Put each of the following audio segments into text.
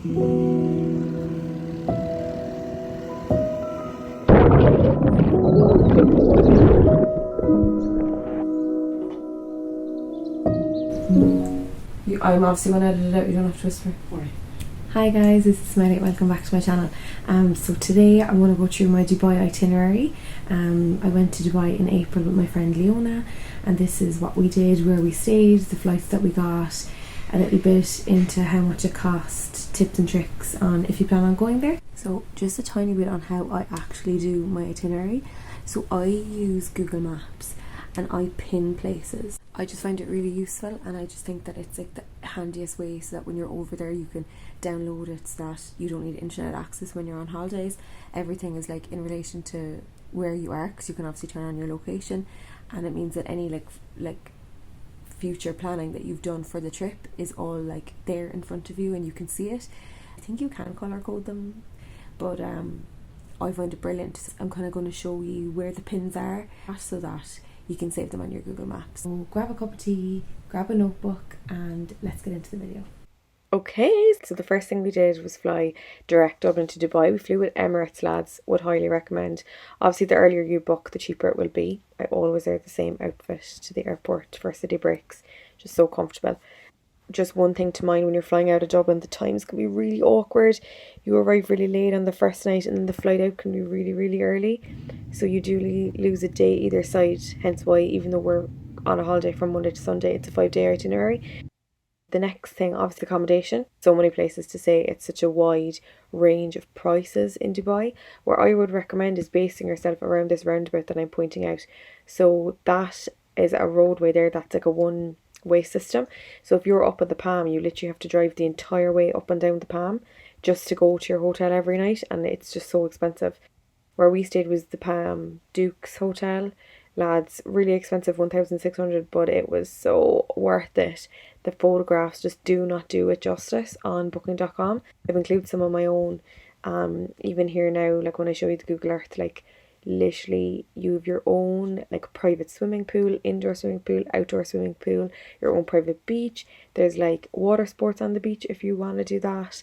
I'm obviously going to edit it out, you don't have to whisper. Alright. Hi guys, this is Smiley, welcome back to my channel. So today I want to go through my Dubai itinerary. I went to Dubai in April with my friend Leona, and this is what we did, where we stayed, the flights that we got, a little bit into how much it cost, tips and tricks on if you plan on going there. So just a tiny bit on how I actually do my itinerary. So I use Google Maps and I pin places. I just find it really useful, and I just think that it's like the handiest way, so that when you're over there you can download it, so that you don't need internet access when you're on holidays. Everything is like in relation to where you are, because you can obviously turn on your location, and it means that any like future planning that you've done for the trip is all like there in front of you and you can see it. I think you can color code them, but I find it brilliant. I'm kind of going to show you where the pins are so that you can save them on your Google Maps. So grab a cup of tea, grab a notebook, and let's get into the video. Okay, so the first thing we did was fly direct Dublin to Dubai. We flew with Emirates, lads. Would highly recommend. Obviously, the earlier you book, the cheaper it will be. I always wear the same outfit to the airport for city breaks. Just so comfortable. Just one thing to mind when you're flying out of Dublin, the times can be really awkward. You arrive really late on the first night, and then the flight out can be really, really early. So you do lose a day either side, hence why, even though we're on a holiday from Monday to Sunday, it's a 5-day itinerary. The next thing, obviously, accommodation. So many places to say. It's such a wide range of prices in Dubai. What I would recommend is basing yourself around this roundabout that I'm pointing out. So that is a roadway there that's like a one-way system. So if you're up at the Palm, you literally have to drive the entire way up and down the Palm just to go to your hotel every night, and it's just so expensive. Where we stayed was the Palm Duke's Hotel. Lads, really expensive, 1,600, but it was so worth it. The photographs just do not do it justice on booking.com. I've included some of my own, even here now, like when I show you the Google Earth, like literally you have your own like private swimming pool, indoor swimming pool, outdoor swimming pool, your own private beach. There's like water sports on the beach if you want to do that.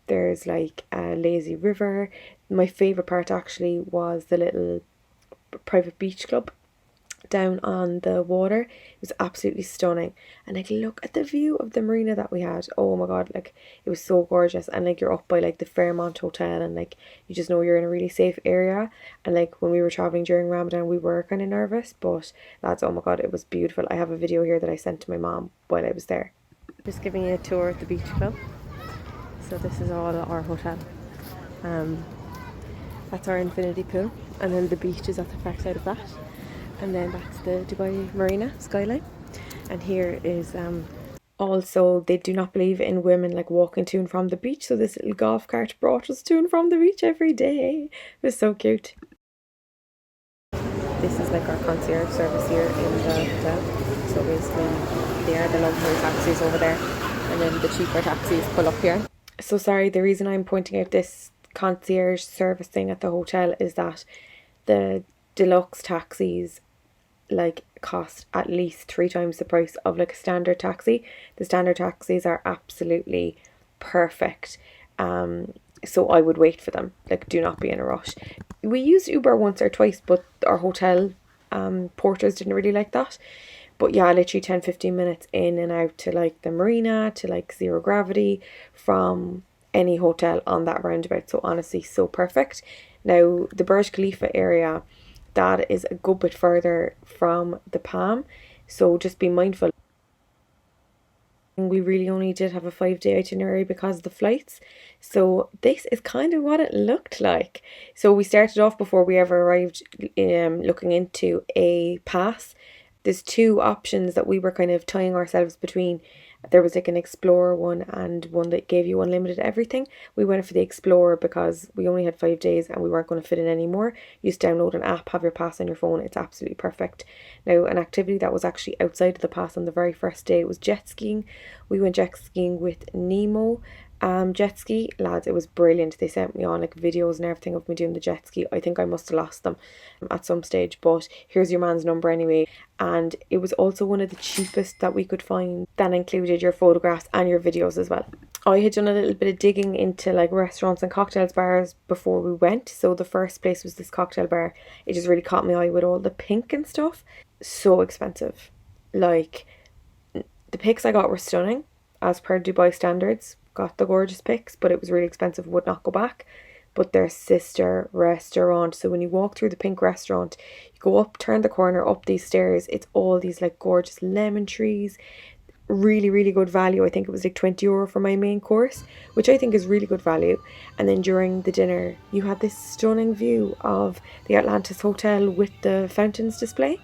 There's like a lazy river. My favourite part actually was the little private beach club down on the water. It was absolutely stunning, and like look at the view of the marina that we had. Oh my god, like it was so gorgeous. And like you're up by like the Fairmont Hotel, and like you just know you're in a really safe area. And like when we were traveling during Ramadan, we were kind of nervous, but lads, oh my god, it was beautiful. I have a video here that I sent to my mom while I was there. Just giving you a tour of the beach club. So this is all our hotel. That's our infinity pool, and then the beach is at the far side of that, and then that's the Dubai Marina skyline. And here is also, they do not believe in women like walking to and from the beach, so this little golf cart brought us to and from the beach every day. It was so cute. This is like our concierge service here in the hotel. So basically they are the luxury taxis over there, and then the cheaper taxis pull up here. So sorry, the reason I'm pointing out this concierge service thing at the hotel is that the deluxe taxis like cost at least 3 times the price of like a standard taxi. The standard taxis are absolutely perfect, so I would wait for them. Like, do not be in a rush. We used Uber once or twice, but our hotel porters didn't really like that. But yeah, literally 10-15 minutes in and out to like the marina, to like zero gravity from any hotel on that roundabout. So honestly, so perfect. Now the Burj Khalifa area, that is a good bit further from the Palm, so just be mindful. We really only did have a 5-day itinerary because of the flights, so this is kind of what it looked like. So we started off, before we ever arrived, looking into a pass. There's 2 options that we were kind of tying ourselves between. There was like an Explorer one and one that gave you unlimited everything. We went for the Explorer because we only had 5 days and we weren't going to fit in anymore. You just download an app, have your pass on your phone. It's absolutely perfect. Now, an activity that was actually outside of the pass on the very first day was jet skiing. We went jet skiing with Nemo jet ski. Lads, it was brilliant. They sent me on like videos and everything of me doing the jet ski. I think I must have lost them at some stage, but here's your man's number anyway. And it was also one of the cheapest that we could find, that included your photographs and your videos as well. I had done a little bit of digging into like restaurants and cocktails bars before we went. So the first place was this cocktail bar. It just really caught my eye with all the pink and stuff. So expensive. Like, the pics I got were stunning as per Dubai standards. Got the gorgeous pics, but it was really expensive. Would not go back. But their sister restaurant. So when you walk through the pink restaurant, you go up, turn the corner, up these stairs. It's all these like gorgeous lemon trees. Really, really good value. I think it was like €20 for my main course, which I think is really good value. And then during the dinner, you had this stunning view of the Atlantis Hotel with the fountains display.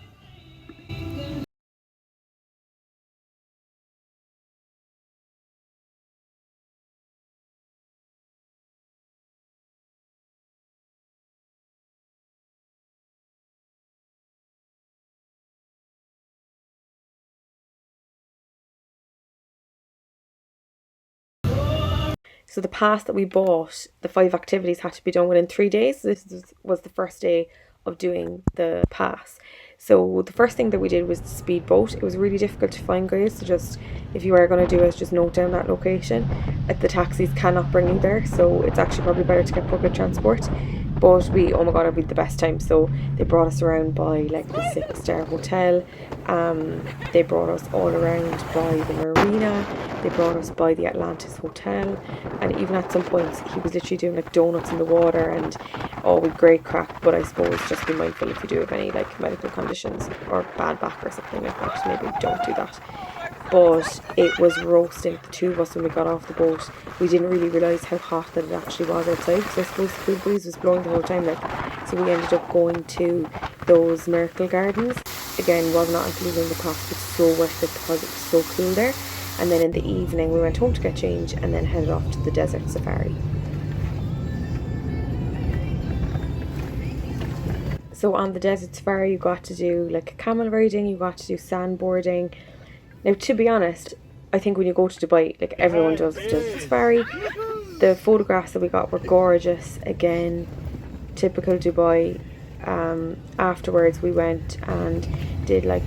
So the pass that we bought, the 5 activities had to be done within 3 days. Was the first day of doing the pass. So the first thing that we did was the speedboat. It was really difficult to find, guys. So just, if you are going to do it, just note down that location. The taxis cannot bring you there, so it's actually probably better to get public transport. But oh my god, it'd be the best time. So they brought us around by like the 6-star hotel. They brought us all around by the marina. They brought us by the Atlantis Hotel. And even at some points, he was literally doing like donuts in the water and with great crack. But I suppose just be mindful if you do have any like medical conditions or bad back or something like that. Maybe don't do that. But it was roasting, the two of us, when we got off the boat. We didn't really realise how hot that it actually was outside, so I suppose the cool breeze was blowing the whole time. So we ended up going to those miracle gardens. Again, was not included in the cost, but so worth it because it was so cool there. And then in the evening we went home to get change and then headed off to the desert safari. So on the desert safari you got to do like camel riding, you got to do sandboarding. Now, to be honest, I think when you go to Dubai, like everyone does desert safari. The photographs that we got were gorgeous. Again, typical Dubai. Afterwards, we went and did like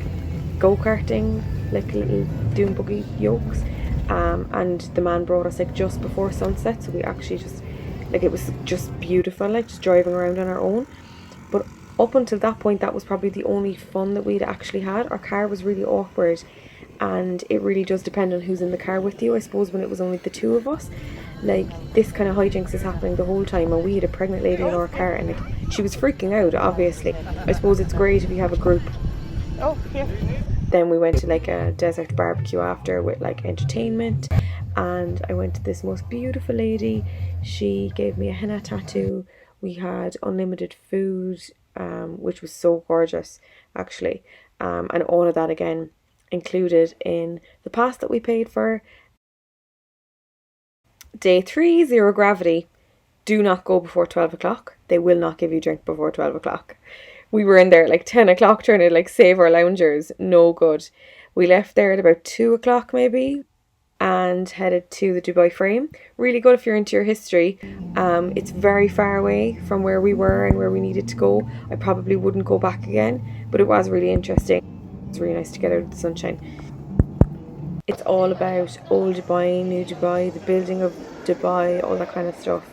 go-karting, like little dune buggy yokes. And the man brought us like just before sunset, so we actually just, like, it was just beautiful, like just driving around on our own. But up until that point, that was probably the only fun that we'd actually had. Our car was really awkward. And it really does depend on who's in the car with you. I suppose when it was only the two of us, like, this kind of hijinks is happening the whole time, and we had a pregnant lady in our car, and like, she was freaking out, obviously. I suppose it's great if you have a group. Oh, yeah. Then we went to like a desert barbecue after with like entertainment, and I went to this most beautiful lady. She gave me a henna tattoo. We had unlimited food, which was so gorgeous, actually. And all of that again included in the pass that we paid for. Day 3, zero gravity. Do not go before 12 o'clock. They will not give you drink before 12 o'clock. We were in there at like 10 o'clock trying to like save our loungers. No good. We left there at about 2 o'clock maybe and headed to the Dubai Frame. Really good if you're into your history. It's very far away from where we were and where we needed to go. I probably wouldn't go back again, but it was really interesting. It's really nice to get out of the sunshine. It's all about old Dubai, new Dubai, the building of Dubai, all that kind of stuff.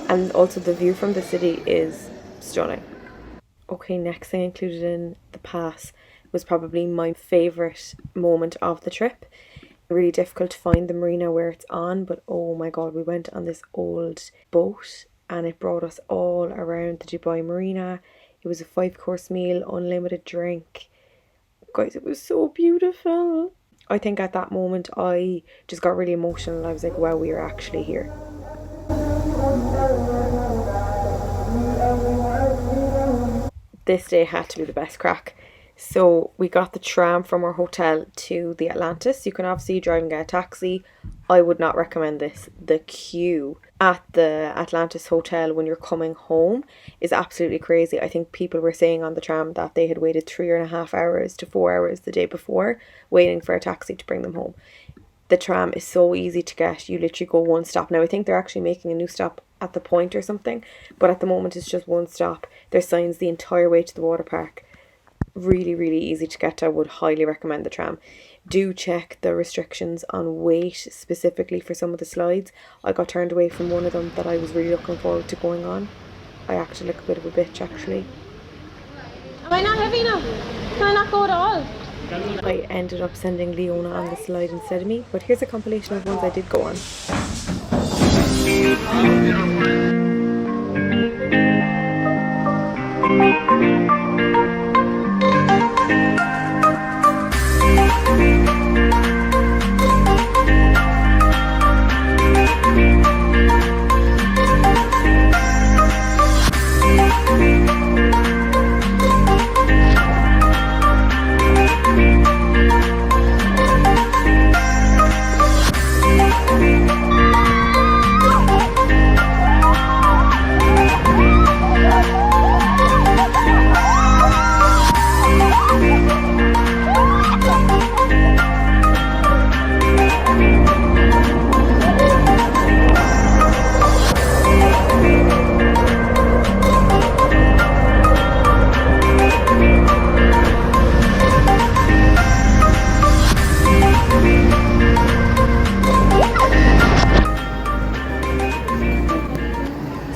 And also the view from the city is stunning. Okay, next thing included in the pass was probably my favourite moment of the trip. Really difficult to find the marina where it's on, but oh my god, we went on this old boat and it brought us all around the Dubai marina. It was a 5-course meal, unlimited drink. Guys, it was so beautiful. I think at that moment I just got really emotional. I was like, wow, we are actually here. This day had to be the best crack. So we got the tram from our hotel to the Atlantis. You can obviously drive and get a taxi. I would not recommend this. The queue at the Atlantis Hotel when you're coming home is absolutely crazy. I think people were saying on the tram that they had waited 3.5 hours to 4 hours the day before waiting for a taxi to bring them home. The tram is so easy to get. You literally go one stop. Now I think they're actually making a new stop at the Point or something, but at the moment it's just one stop. There's signs the entire way to the water park. really, really easy to get to. I would highly recommend the tram. Do check the restrictions on weight specifically for some of the slides. I got turned away from one of them that I was really looking forward to going on. I acted like a bit of a bitch actually. Am I not heavy enough? Can I not go at all? I ended up sending Leona on the slide instead of me, but here's a compilation of ones I did go on.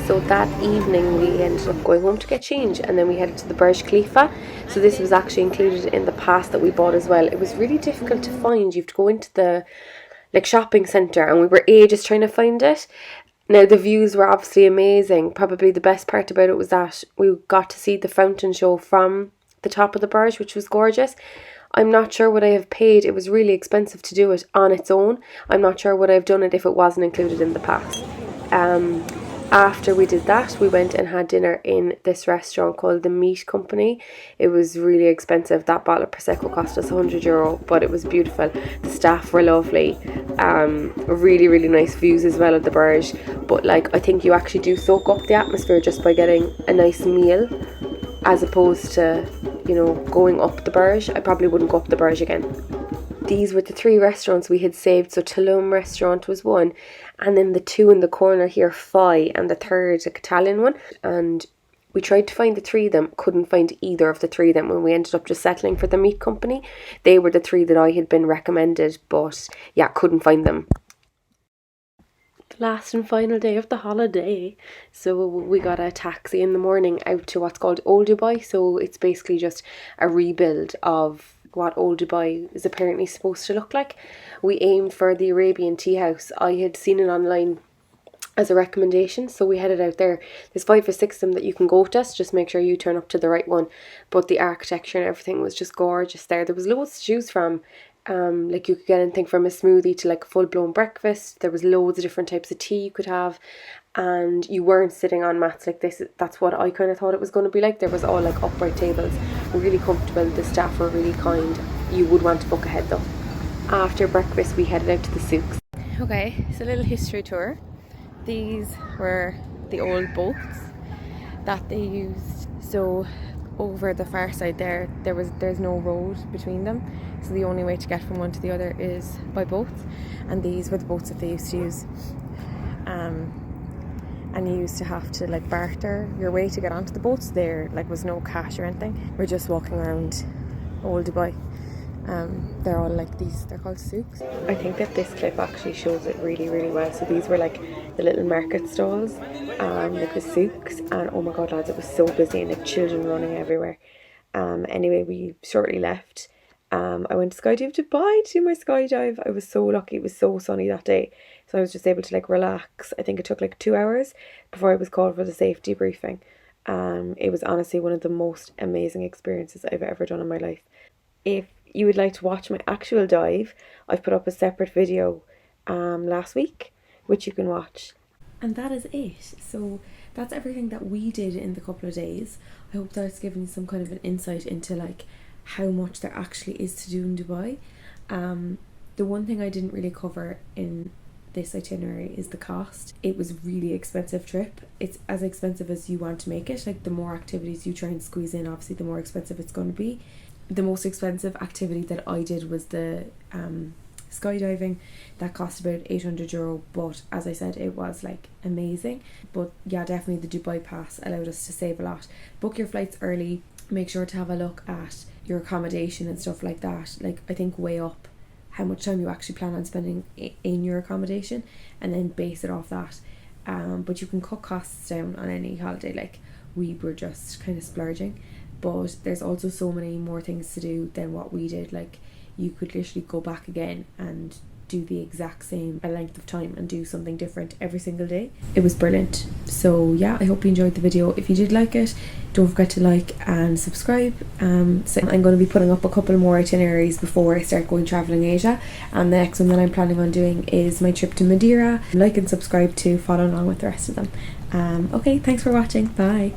So that evening we ended up going home to get changed, and then we headed to the Burj Khalifa. So this was actually included in the pass that we bought as well. It was really difficult to find. You have to go into the shopping centre, and we were ages trying to find it. Now the views were obviously amazing. Probably the best part about it was that we got to see the fountain show from the top of the Burj, which was gorgeous. I'm not sure what I have paid. It was really expensive to do it on its own. I'm not sure what I've done it if it wasn't included in the pass. After we did that, we went and had dinner in this restaurant called the Meat Company. It was really expensive. That bottle of Prosecco cost us €100, but it was beautiful. The staff were lovely. Really, really nice views as well of the Burj. But I think you actually do soak up the atmosphere just by getting a nice meal, as opposed to, going up the Burj. I probably wouldn't go up the Burj again. These were the 3 restaurants we had saved. So Tulum restaurant was one, and then the 2 in the corner here, Phi, and the 3rd, a Italian one. And we tried to find the 3 of them, couldn't find either of the 3 of them when we ended up just settling for the Meat Company. They were the 3 that I had been recommended, but yeah, couldn't find them. The last and final day of the holiday, so we got a taxi in the morning out to what's called Old Dubai. So it's basically just a rebuild of what Old Dubai is apparently supposed to look like. We aimed for the Arabian tea house. I had seen it online as a recommendation, so we headed out there. There's 5 or 6 of them that you can go to, so just make sure you turn up to the right one. But the architecture and everything was just gorgeous there. There was loads to choose from. You could get anything from a smoothie to a full-blown breakfast. There was loads of different types of tea you could have, and you weren't sitting on mats like this. That's what I kind of thought it was going to be like. There was all upright tables, really comfortable. The staff were really kind. You would want to book ahead though. After breakfast we headed out to the souks. Okay, it's a little history tour. These were the old boats that they used. So over the far side there's no road between them, so the only way to get from one to the other is by boats, and these were the boats that they used to use. And you used to have to barter your way to get onto the boats. There was no cash or anything. We're just walking around Old Dubai. They're all these, they're called souks. I think that this clip actually shows it really, really well. So these were the little market stalls, the souks, and oh my god lads, it was so busy, and children running everywhere. Anyway, we shortly left. I went to Skydive Dubai to do my skydive. I was so lucky. It was so sunny that day, so I was just able to relax. I think it took 2 hours before I was called for the safety briefing. It was honestly one of the most amazing experiences I've ever done in my life. If you would like to watch my actual dive, I've put up a separate video last week, which you can watch. And that is it. So that's everything that we did in the couple of days. I hope that it's given you some kind of an insight into how much there actually is to do in Dubai. The one thing I didn't really cover in this itinerary is the cost. It was a really expensive trip. It's as expensive as you want to make it. The more activities you try and squeeze in, obviously the more expensive it's going to be. The most expensive activity that I did was the skydiving. That cost about €800, but as I said, it was amazing. But yeah, definitely the Dubai pass allowed us to save a lot. Book your flights early. make sure to have a look at your accommodation and stuff like that. Like, I think weigh up how much time you actually plan on spending in your accommodation, and then base it off that. But you can cut costs down on any holiday. Like, we were just kind of splurging, but there's also so many more things to do than what we did. Like, you could literally go back again and do the exact same length of time and do something different every single day. It was brilliant. So yeah, I hope you enjoyed the video. If you did like it, don't forget to like and subscribe. So I'm going to be putting up a couple more itineraries before I start going traveling Asia, and the next one that I'm planning on doing is my trip to Madeira. Like and subscribe to follow along with the rest of them. Okay, thanks for watching. Bye.